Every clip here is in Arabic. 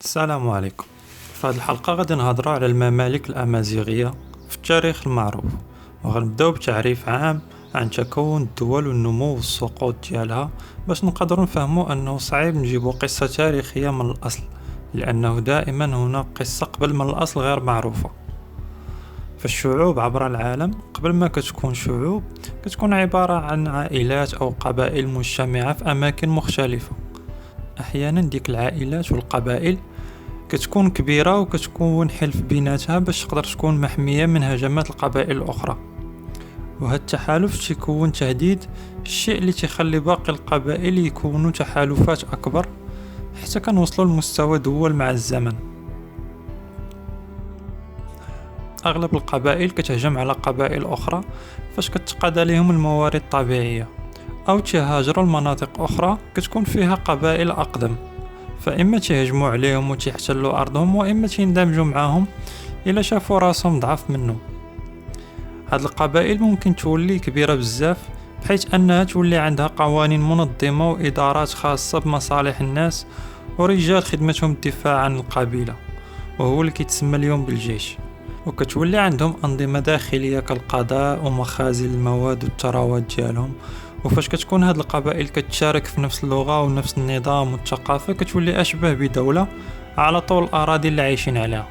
السلام عليكم. في هذه الحلقة غادي نهضروا على الممالك الأمازيغية في التاريخ المعروف، وغنبداو بتعريف عام عن تكون الدول والنمو والسقوط ديالها باش نقدروا نفهموا أنه صعيب نجيبوا قصة تاريخية من الأصل، لأنه دائما هناك قصة قبل من الأصل غير معروفة. فالشعوب عبر العالم قبل ما كتكون شعوب كتكون عبارة عن عائلات أو قبائل مجتمعة في أماكن مختلفة. أحيانا ديك العائلات والقبائل كتكون كبيرة وكتكون حلف بيناتها باش تقدر تكون محمية من هجمات القبائل الأخرى، وهذا التحالف تيكون تهديد، الشيء اللي تيخلي باقي القبائل يكونوا تحالفات أكبر حتى كنوصلوا لمستوى دول مع الزمن. أغلب القبائل كتهجم على قبائل أخرى فاش كتقاد عليهم الموارد الطبيعية، أو تهاجروا لمناطق أخرى كتكون فيها قبائل أقدم، فإما تيهجموا عليهم وتيحتلوا أرضهم، وإما تيندمجوا معاهم إلا شافوا راسهم ضعف منهم. هاد القبائل ممكن تولي كبيرة بزاف بحيث أنها تولي عندها قوانين منظمة وإدارات خاصة بمصالح الناس ورجال خدمتهم الدفاع عن القبيلة، وهو اللي كيتسمى اليوم بالجيش. وكتولي عندهم أنظمة داخلية كالقضاء ومخازن المواد والثروات ديالهم. وفاش كتكون هاد القبائل كتشارك في نفس اللغة ونفس النظام والثقافة كتولي أشبه بدولة على طول الأراضي اللي عايشين عليها.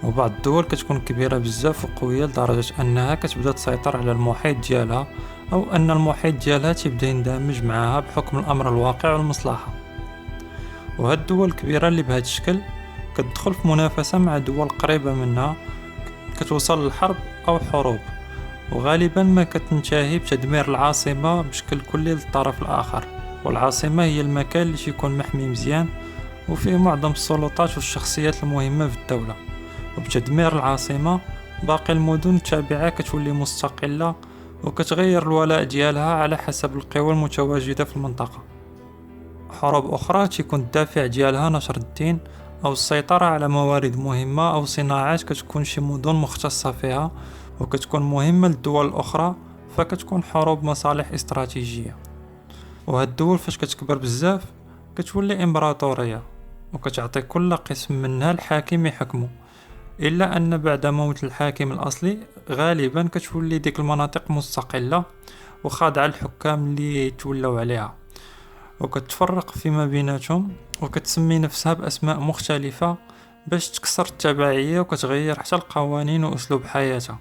وبعض الدول كتكون كبيرة بزاف وقوية لدرجة أنها كتبدا تسيطر على المحيط ديالها، أو أن المحيط ديالها تبدا يندمج معها بحكم الأمر الواقع والمصلحة. وهاد الدول الكبيرة اللي بهذا الشكل كتدخل في منافسة مع دول قريبة منها، كتوصل للحرب أو حروب، وغالبا ما كتنتهي بتدمير العاصمة بشكل كلي للطرف الآخر. والعاصمة هي المكان اللي يكون محمي مزيان وفيه معظم السلطات والشخصيات المهمة في الدولة، وبتدمير العاصمة باقي المدن التابعة كتولي مستقلة وكتغير الولاء ديالها على حسب القوى المتواجدة في المنطقة. حروب أخرى تكون الدافع ديالها نشر الدين أو السيطرة على موارد مهمة أو صناعات كتكون شي مدن مختصة فيها وكتكون مهمة للدول الأخرى، فكتكون حروب مصالح استراتيجية. وهاد الدول فاش كتكبر بزاف كتولي إمبراطورية وكتعطي كل قسم منها الحاكم يحكمه، إلا أن بعد موت الحاكم الأصلي غالبا كتولي ديك المناطق مستقلة وخاضعة الحكام اللي تولوا عليها، وكتفرق فيما بيناتهم وكتسمي نفسها بأسماء مختلفة باش تكسر التبعية، وكتغير حتى القوانين وأسلوب حياتها.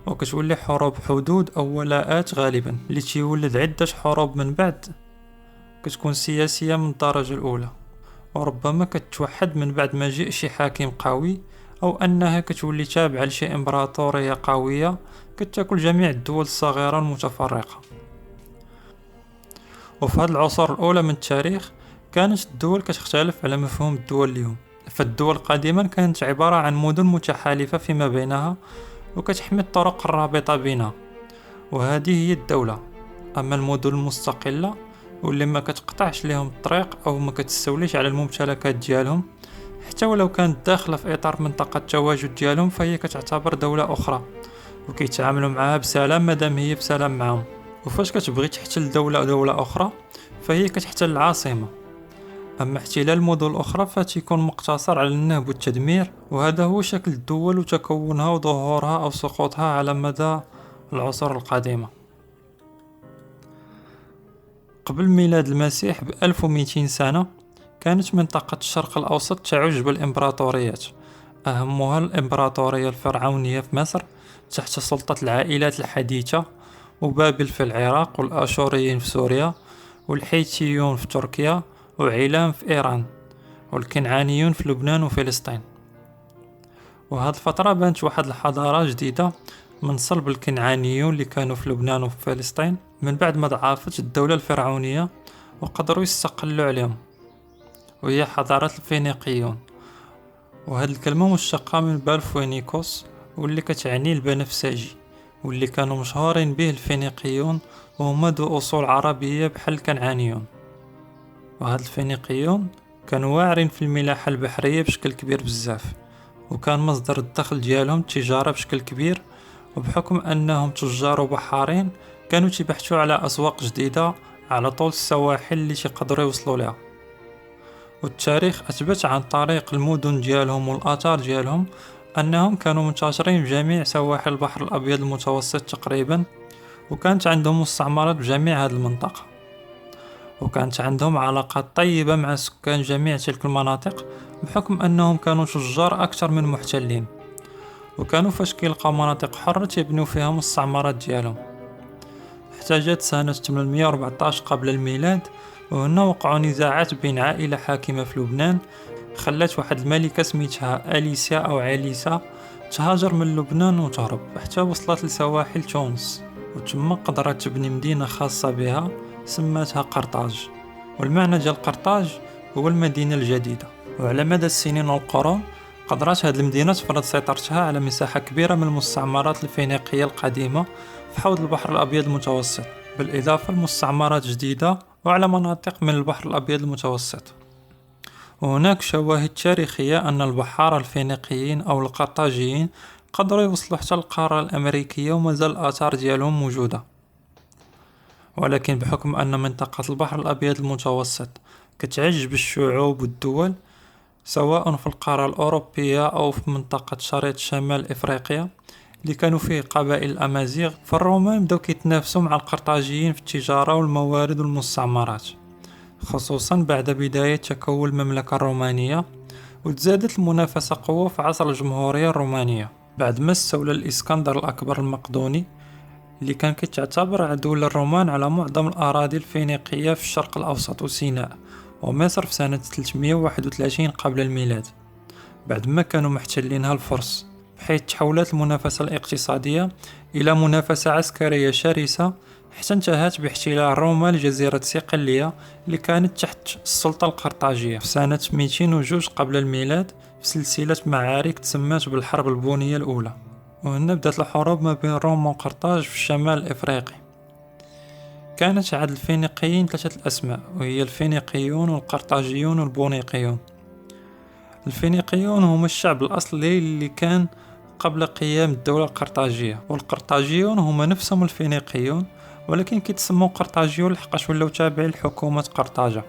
وكتولي حروب حدود أو ولاءات غالبا اللي تيولد عدة حروب من بعد كتكون سياسية من الدرجة الأولى، وربما كتوحد من بعد مجيء شي حاكم قوي، أو أنها كتولي تابعة لشي إمبراطورية قوية كتاكل جميع الدول الصغيرة المتفرقة. وفي هذه العصور الأولى من التاريخ كانت الدول كتختلف على مفهوم الدول اليوم. فالدول قديما كانت عبارة عن مدن متحالفة فيما بينها وكتحمي الطرق الرابطة بينها، وهذه هي الدولة. أما المدن المستقلة واللي ما كتقطعش لهم الطريق أو ما كتستوليش على الممتلكات ديالهم حتى ولو كانت داخلة في إطار منطقة التواجد ديالهم، فهي كتعتبر دولة أخرى وكيتعاملوا معها بسلام مادام هي بسلام معهم. وفاش كتبغي تحتل دولة أخرى فهي كتحتل العاصمة. أما احتلال المدن الأخرى فتكون مقتصر على النهب والتدمير، وهذا هو شكل الدول وتكونها وظهورها أو سقوطها على مدى العصور القديمة. قبل ميلاد المسيح ب1200 سنة كانت منطقة الشرق الأوسط تعج بالإمبراطوريات، أهمها الإمبراطورية الفرعونية في مصر تحت سلطة العائلات الحديثة، وبابل في العراق، والآشوريين في سوريا، والحيتيون في تركيا، وعيلام في إيران، والكنعانيون في لبنان وفلسطين. وهذه الفترة بانت واحد الحضارة جديدة من صلب الكنعانيون اللي كانوا في لبنان وفي فلسطين من بعد ما ضعفت الدولة الفرعونية وقدروا يستقلوا عليهم، وهي حضارة الفينيقيون. وهذه الكلمة مشتقة من بالفوينيكوس واللي كتعني البنفسجي، واللي كانوا مشهورين به الفينيقيون وهما ذو أصول عربية بحال الكنعانيون. وهاد الفينيقيون كانوا واعرين في الملاحة البحرية بشكل كبير بزاف، وكان مصدر الدخل ديالهم التجارة بشكل كبير، وبحكم أنهم تجار وبحارين كانوا تبحثوا على أسواق جديدة على طول السواحل اللي تقدروا يوصلوا لها. والتاريخ أثبت عن طريق المدن ديالهم والآثار ديالهم أنهم كانوا منتشرين في جميع سواحل البحر الأبيض المتوسط تقريبا، وكانت عندهم مستعمرات بجميع هذه المنطقة، وكانت عندهم علاقات طيبة مع سكان جميع تلك المناطق بحكم أنهم كانوا تجار أكثر من محتلين، وكانوا فاش كيلقاو مناطق حرة تبنوا فيها مستعمرات ديالهم. حتى جات سنة 814 قبل الميلاد، وهنا وقعوا نزاعات بين عائلة حاكمة في لبنان خلات واحد الملكة سميتها أليسيا أو عليسة تهاجر من لبنان وتهرب حتى وصلت لسواحل تونس، وتما قدرت تبني مدينة خاصة بها سماتها قرطاج، والمعنى ديال قرطاج هو المدينة الجديدة. وعلى مدى السنين والقرون قدرت هذه المدينة تفرض سيطرتها على مساحة كبيرة من المستعمرات الفينيقية القديمة في حوض البحر الأبيض المتوسط، بالإضافة لمستعمرات جديدة وعلى مناطق من البحر الأبيض المتوسط. وهناك شواهد تاريخية أن البحارة الفينيقيين أو القرطاجيين قدروا يوصلوا حتى القارة الأمريكية ومازال الآثار ديالهم موجودة، ولكن بحكم أن منطقة البحر الأبيض المتوسط كتعج بالشعوب والدول سواء في القارة الأوروبية أو في منطقة شريط شمال إفريقيا اللي كانوا فيه قبائل الأمازيغ، فالرومان بداو كيتنافسوا مع القرطاجيين في التجارة والموارد والمستعمرات، خصوصا بعد بداية تكون المملكة الرومانية، وتزادت المنافسة قوة في عصر الجمهورية الرومانية بعد ما استولى الإسكندر الأكبر المقدوني اللي كان كيتعتبر عدو للرومان على معظم الأراضي الفينيقية في الشرق الأوسط وسيناء ومصر في سنة 331 قبل الميلاد، بعد ما كانوا محتلينها الفرس، بحيث تحولت المنافسة الاقتصادية إلى منافسة عسكرية شرسة حتى انتهت باحتلال روما لجزيرة صقلية اللي كانت تحت السلطة القرطاجية في سنة 202 قبل الميلاد في سلسلة معارك تسمات بالحرب البونية الأولى. وهنا بدأت الحروب ما بين روما وقرطاج في الشمال الإفريقي. كانت عاد الفينيقيين ثلاثة الأسماء، وهي الفينيقيون والقرطاجيون والبونيقيون. الفينيقيون هم الشعب الأصلي اللي كان قبل قيام الدولة القرطاجية، والقرطاجيون هم نفسهم الفينيقيون ولكن كيتسموا قرطاجيون لحقاش ولاو تابعين لحكومة قرطاجة.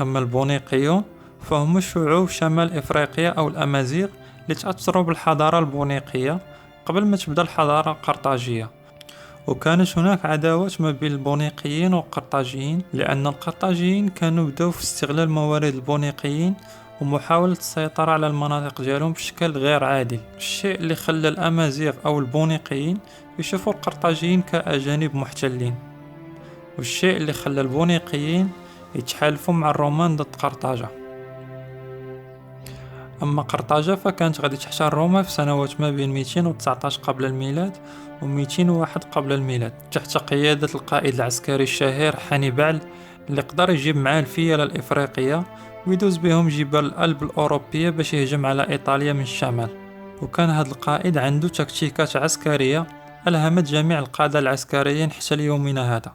أما البونيقيون فهم شعوب شمال إفريقيا أو الأمازيغ اللي تأثروا بالحضارة البونيقية قبل ما تبدأ الحضارة القرطاجية، وكانت هناك عداوات ما بين البونيقيين والقرطاجيين لأن القرطاجيين كانوا بداو في استغلال موارد البونيقيين ومحاولة السيطرة على المناطق ديالهم بشكل غير عادل، الشيء اللي خلى الأمازيغ أو البونيقيين يشوفوا القرطاجيين كأجانب محتلين، والشيء اللي خلى البونيقيين يتحالفوا مع الرومان ضد قرطاجة. أما قرطاجة فكانت غادي تحتل روما في سنوات ما بين 219 قبل الميلاد و 201 قبل الميلاد تحت قيادة القائد العسكري الشهير حانيبال اللي قدر يجيب معاه الفيلة الإفريقية ويدوز بهم جبال الألب الأوروبية باش يهجم على إيطاليا من الشمال. وكان هذا القائد عنده تكتيكات عسكرية ألهمت جميع القادة العسكريين حتى ليومنا هذا،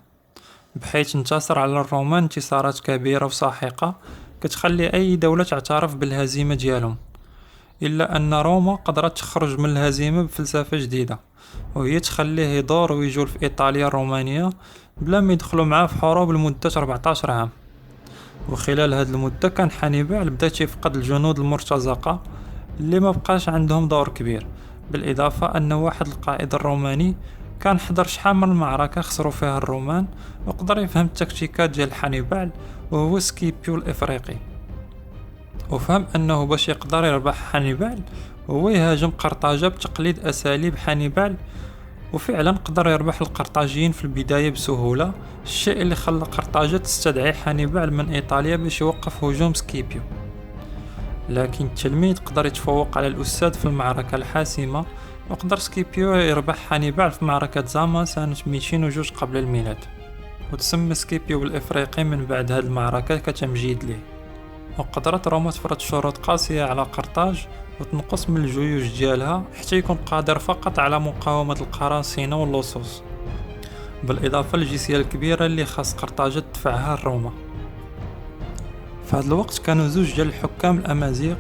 بحيث انتصر على الرومان انتصارات كبيرة وساحقة كتخلي أي دولة تعترف بالهزيمة ديالهم، إلا أن روما قدرت تخرج من الهزيمة بفلسفة جديدة وهي تخليه يدور ويجول في إيطاليا الرومانية بلا ما يدخلوا معاه في حروب لمدة 14 عام. وخلال هذه المدة كان حانيبال بدا يفقد الجنود المرتزقة اللي ما بقاش عندهم دور كبير، بالإضافة أن واحد القائد الروماني كان حضر شحال من معركة خسروا فيها الرومان وقدر يفهم التكتيكات ديال حانيبال، وهو سكيبيو الإفريقي، وفهم أنه باش يقدر يربح حانيبال هو يهاجم قرطاجة بتقليد أساليب حانيبال، وفعلا قدر يربح القرطاجيين في البداية بسهولة، الشيء اللي خلى قرطاجة تستدعي حانيبال من إيطاليا باش يوقف هجوم سكيبيو. لكن التلميذ قدر يتفوق على الأستاذ في المعركة الحاسمة، وقدر سكيبيو يربح حانيبال في معركة زاما سنة 202 قبل الميلاد، وتسمى سكيبيو بالإفريقي من بعد هذه المعركة كتمجيد ليه. وقدرت روما تفرض شروط قاسية على قرطاج وتنقص من الجيوش ديالها حتى يكون قادر فقط على مقاومة القراصنة واللصوص، بالإضافة للجزية الكبيرة اللي خاص قرطاج تدفعها لروما. في هذا الوقت كانوا زوج ديال الحكام الأمازيغ،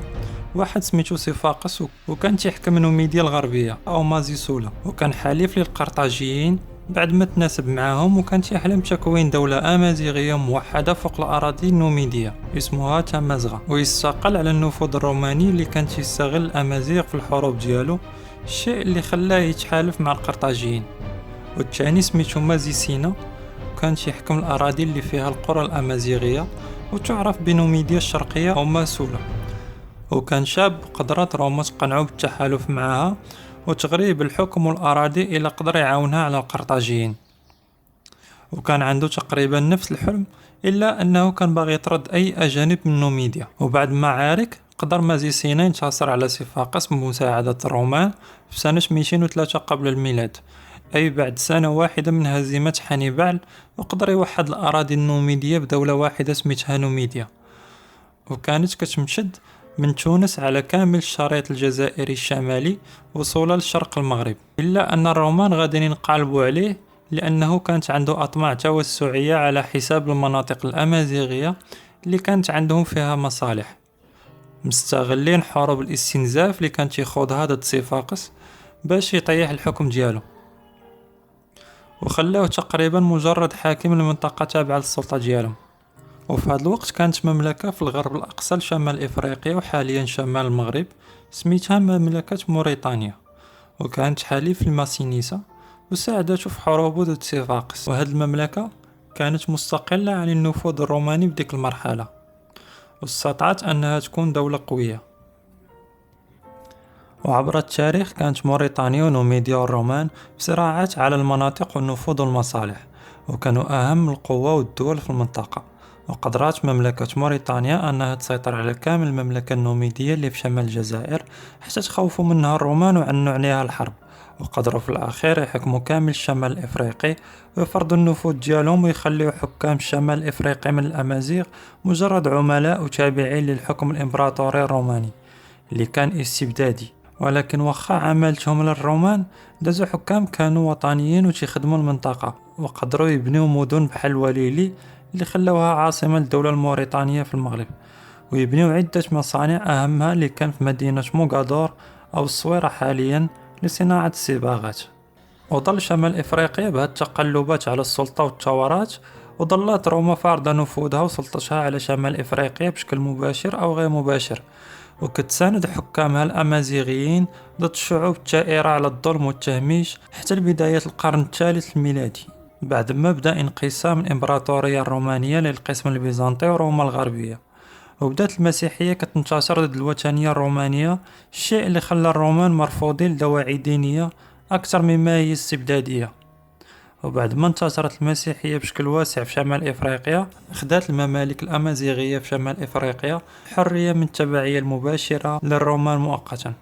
واحد سميتو صفاقس وكان تيحكم نوميديا الغربية أو مازيسولا، وكان حليف للقرطاجيين بعد ما تناسب معاهم، وكانت يحلم بتكوين دولة أمازيغية موحدة فوق الأراضي النوميدية اسمها تامازغا، ويستقل على النفوذ الروماني اللي كان يستغل الأمازيغ في الحروب ديالو، الشيء اللي خلاه يتحالف مع القرطاجيين. والثاني سميتو مازي سينا، كان يحكم الأراضي اللي فيها القرى الأمازيغية وتعرف بنوميديا الشرقية أو ماسولا، وكان شاب قدرت روما تقنعو بالتحالف معها وتغريب الحكم والأراضي إلى قدر يعاونها على القرطاجيين. وكان عنده تقريبا نفس الحلم، إلا أنه كان باغي يطرد أي أجانب من نوميديا. وبعد معارك قدر مازي سينا ينتصر على صفاقس بمساعدة الرومان في سنة 203 قبل الميلاد، أي بعد سنة واحدة من هزيمة حانيبال، وقدر يوحد الأراضي النوميدية بدولة واحدة سميتها نوميديا، وكانت كتمتد من تونس على كامل الشريط الجزائري الشمالي وصولا لشرق المغرب. إلا أن الرومان غاديين ينقلبوا عليه لأنه كانت عنده أطماع توسعية على حساب المناطق الأمازيغية اللي كانت عندهم فيها مصالح، مستغلين حروب الاستنزاف اللي كانت يخوضها ضد صفاقس باش يطيح الحكم ديالو، وخلاوه تقريبا مجرد حاكم لمنطقة تابعة للسلطة ديالهم. وفي هذا الوقت كانت مملكة في الغرب الأقصى لشمال إفريقيا وحاليا شمال المغرب سميتها مملكة موريتانيا، وكانت حليف الماسينيسا وساعدته في حروبه ضد صفاقس. وهذه المملكة كانت مستقلة عن النفوذ الروماني بديك المرحلة، واستطاعت أنها تكون دولة قوية. وعبر التاريخ كانت موريتانيا ونوميديا والرومان في صراعات على المناطق والنفوذ والمصالح، وكانوا أهم القوى والدول في المنطقة. وقدرت مملكة موريتانيا أنها تسيطر على كامل المملكة النوميدية اللي في شمال الجزائر حتى تخوفوا منها الرومان وعنوا عليها الحرب، وقدروا في الأخير يحكموا كامل الشمال الإفريقي ويفرضوا النفوذ ديالهم ويخليوا حكام الشمال الإفريقي من الأمازيغ مجرد عملاء وتابعين للحكم الإمبراطوري الروماني اللي كان استبدادي. ولكن وخا عملتهم للرومان، دازو حكام كانوا وطنيين وتخدموا المنطقة، وقدروا يبنيو مدن بحال وليلي اللي خلوها عاصمة الدولة الموريتانية في المغرب، ويبنيو عدة مصانع أهمها اللي كان في مدينة موغادور أو الصويرة حاليا لصناعة الصباغات. وظل شمال إفريقيا بهذه التقلبات على السلطة والثورات، وظلت روما فارضة نفوذها وسلطتها على شمال إفريقيا بشكل مباشر أو غير مباشر، وكتساند حكامها الأمازيغيين ضد الشعوب الثائرة على الظلم والتهميش حتى لبداية القرن الثالث الميلادي، بعد ما بدأ انقسام الإمبراطورية الرومانية للقسم البيزنطي وروما الغربية، وبدأت المسيحية كتنتشر ضد الوثنية الرومانية، الشيء اللي خلى الرومان مرفوضين لدواعي دينية أكثر مما هي استبدادية. وبعد ما انتشرت المسيحية بشكل واسع في شمال إفريقيا، أخذت الممالك الأمازيغية في شمال إفريقيا حرية من التبعية المباشرة للرومان مؤقتا،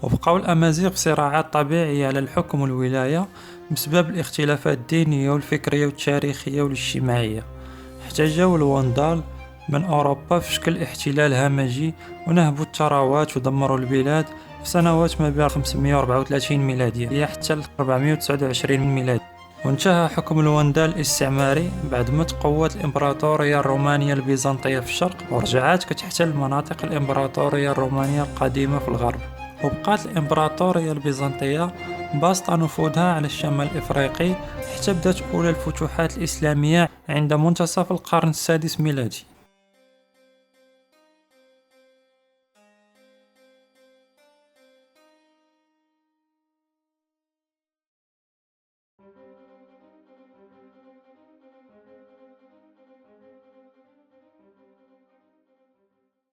وبقاو الأمازيغ في صراعات طبيعية على الحكم والولاية بسبب الاختلافات الدينية والفكرية والتاريخية والاجتماعية، حتى جاو الواندال من أوروبا في شكل احتلال همجي ونهبوا الثروات ودمروا البلاد في سنوات ما بين 534 ميلادية حتى 429 ميلادي. وانتهى حكم الواندال الاستعماري بعد ما تقوت الإمبراطورية الرومانية البيزنطية في الشرق، ورجعت كتحتل مناطق الإمبراطورية الرومانية القديمة في الغرب. وبقات الإمبراطورية البيزنطية باسطة نفوذها على الشمال الإفريقي حتى بدأت أولى الفتوحات الإسلامية عند منتصف القرن السادس ميلادي.